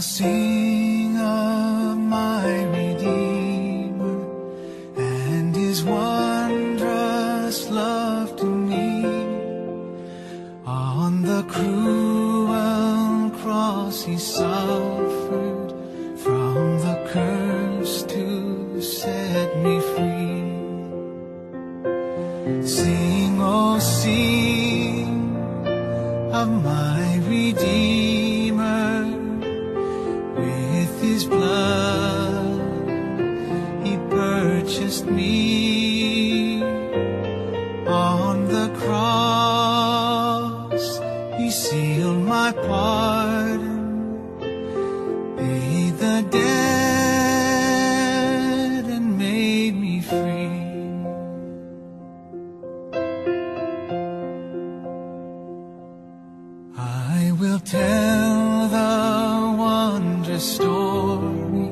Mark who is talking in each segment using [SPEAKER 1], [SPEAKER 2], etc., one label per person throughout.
[SPEAKER 1] sing of my Redeemer and His wondrous love to me. On the cruel cross He suffered from the curse to set me free. Sing, oh sing of my Redeemer. With His blood He purchased me. On the cross He sealed my pardon, paid the debt and made me free. I will tell the wondrous story,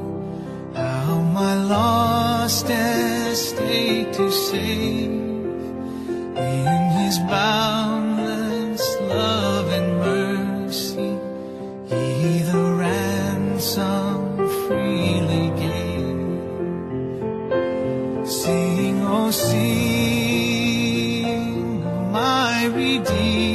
[SPEAKER 1] how my lost estate to save. In His boundless love and mercy He the ransom freely gave. Sing, oh sing, my Redeemer